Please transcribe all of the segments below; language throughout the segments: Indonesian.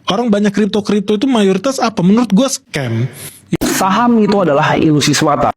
Orang banyak kripto itu mayoritas apa? Menurut gue scam. Saham itu adalah ilusi semata.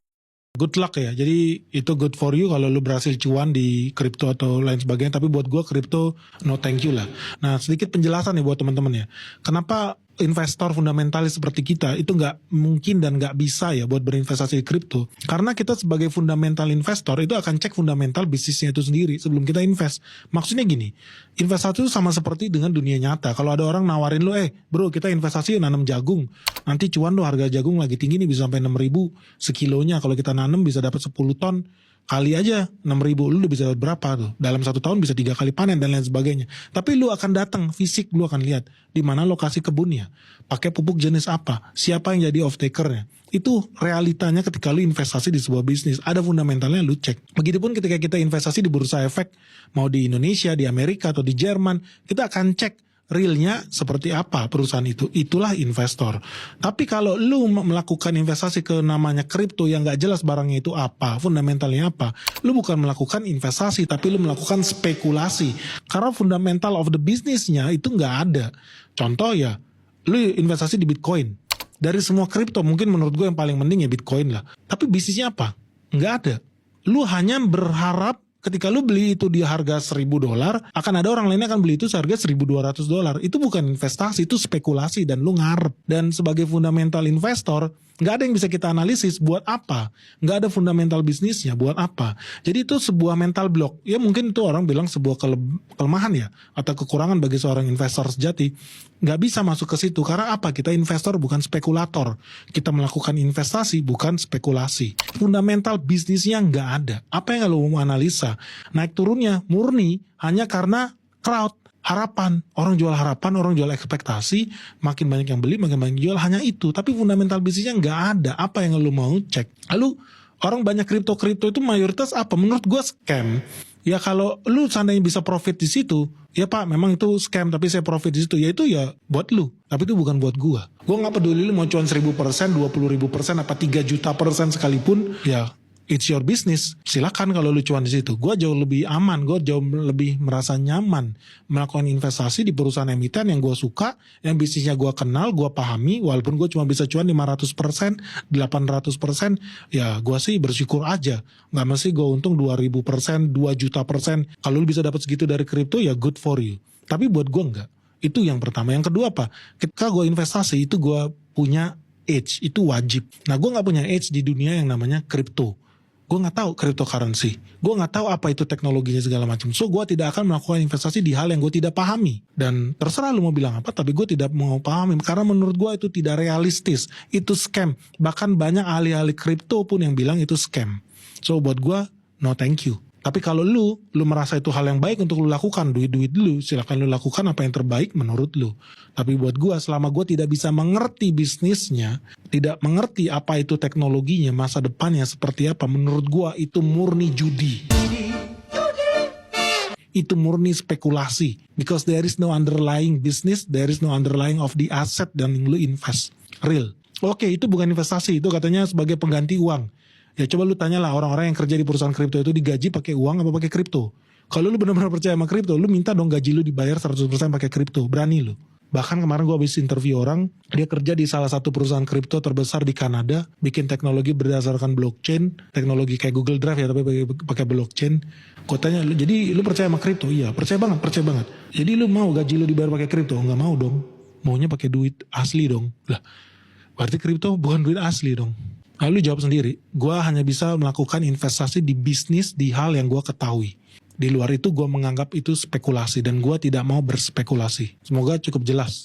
Good luck ya. Jadi itu good for you kalau lu berhasil cuan di kripto atau lain sebagainya. Tapi buat gue kripto no thank you lah. Nah sedikit penjelasan nih buat teman-teman ya. Kenapa investor fundamentalis seperti kita itu nggak mungkin dan nggak bisa ya buat berinvestasi di kripto? Karena kita sebagai fundamental investor itu akan cek fundamental bisnisnya itu sendiri sebelum kita invest. Maksudnya gini, investasi itu sama seperti dengan dunia nyata. Kalau ada orang nawarin lu, bro kita investasi nanam jagung. Nanti cuan lo harga jagung lagi tinggi nih bisa sampai 6.000 sekilonya. Kalau kita nanam bisa dapat 10 ton. Kali aja 6.000, lu udah bisa berapa tuh? Dalam 1 tahun bisa 3 kali panen dan lain sebagainya. Tapi lu akan datang fisik, lu akan lihat di mana lokasi kebunnya, pakai pupuk jenis apa, siapa yang jadi off takernya. Itu realitanya ketika lu investasi di sebuah bisnis. Ada fundamentalnya lu cek. Begitupun ketika kita investasi di bursa efek, mau di Indonesia, di Amerika atau di Jerman, kita akan cek realnya seperti apa perusahaan itu. Itulah investor. Tapi kalau lu melakukan investasi ke namanya kripto yang gak jelas barangnya itu apa, fundamentalnya apa, lu bukan melakukan investasi tapi lu melakukan spekulasi. Karena fundamental of the businessnya itu gak ada. Contoh ya, lu investasi di Bitcoin. Dari semua kripto mungkin menurut gue yang paling penting ya Bitcoin lah. Tapi bisnisnya apa? Gak ada. Lu hanya berharap ketika lu beli itu di harga $1.000, akan ada orang lainnya akan beli itu seharga $1.200. Itu bukan investasi, itu spekulasi dan lu ngarep. Dan sebagai fundamental investor, nggak ada yang bisa kita analisis buat apa. Nggak ada fundamental bisnisnya buat apa. Jadi itu sebuah mental block. Ya mungkin itu orang bilang sebuah kelemahan ya, atau kekurangan bagi seorang investor sejati. Nggak bisa masuk ke situ. Karena apa? Kita investor bukan spekulator. Kita melakukan investasi bukan spekulasi. Fundamental bisnisnya nggak ada. Apa yang lu mau analisa? Naik turunnya murni hanya karena crowd, harapan. Orang jual harapan, orang jual ekspektasi, makin banyak yang beli, makin banyak jual, hanya itu. Tapi fundamental bisnisnya nggak ada. Apa yang lu mau cek? Lalu orang banyak kripto itu mayoritas apa? Menurut gue scam. Ya kalau lu seandainya bisa profit di situ, ya pak memang itu scam tapi saya profit di situ, ya itu ya buat lu. Tapi itu bukan buat gua. Gua nggak peduli lu mau cuan 1.000%, 20.000%, apa 3 juta persen sekalipun, ya it's your business. Silakan kalau lu cuan di situ. Gua jauh lebih aman, gua jauh lebih merasa nyaman melakukan investasi di perusahaan emiten yang gua suka, yang bisnisnya gua kenal, gua pahami. Walaupun gua cuma bisa cuan 500%, 800%, ya gua sih bersyukur aja. Nggak mesti gua untung 2.000%, 2 juta persen. Kalau lu bisa dapat segitu dari kripto, ya good for you. Tapi buat gua enggak. Itu yang pertama. Yang kedua apa? Ketika gua investasi itu gua punya edge, itu wajib. Nah gua nggak punya edge di dunia yang namanya kripto. Gue gak tahu cryptocurrency, gue gak tahu apa itu teknologinya segala macam. So gue tidak akan melakukan investasi di hal yang gue tidak pahami. Dan terserah lu mau bilang apa, tapi gue tidak mau pahami. Karena menurut gue itu tidak realistis, itu scam. Bahkan banyak ahli-ahli kripto pun yang bilang itu scam. So buat gue no thank you. Tapi kalau lu merasa itu hal yang baik untuk lu lakukan, duit lu, silakan lu lakukan apa yang terbaik menurut lu. Tapi buat gua, selama gua tidak bisa mengerti bisnisnya, tidak mengerti apa itu teknologinya, masa depannya seperti apa, menurut gua itu murni judi. Itu murni spekulasi. Because there is no underlying business, there is no underlying of the asset dan lu invest. Real. Oke, itu bukan investasi, itu katanya sebagai pengganti uang. Ya coba lu tanyalah orang-orang yang kerja di perusahaan kripto itu digaji pakai uang apa pakai kripto. Kalau lu benar-benar percaya sama kripto, lu minta dong gaji lu dibayar 100% pakai kripto. Berani lu. Bahkan kemarin gue habis interview orang, dia kerja di salah satu perusahaan kripto terbesar di Kanada, bikin teknologi berdasarkan blockchain, teknologi kayak Google Drive ya, tapi pakai blockchain. Gue tanya, jadi lu percaya sama kripto? Iya, percaya banget. Jadi lu mau gaji lu dibayar pakai kripto? Enggak mau dong. Maunya pakai duit asli dong. Lah, berarti kripto bukan duit asli dong. Lalu jawab sendiri, gue hanya bisa melakukan investasi di bisnis di hal yang gue ketahui. Di luar itu gue menganggap itu spekulasi dan gue tidak mau berspekulasi. Semoga cukup jelas.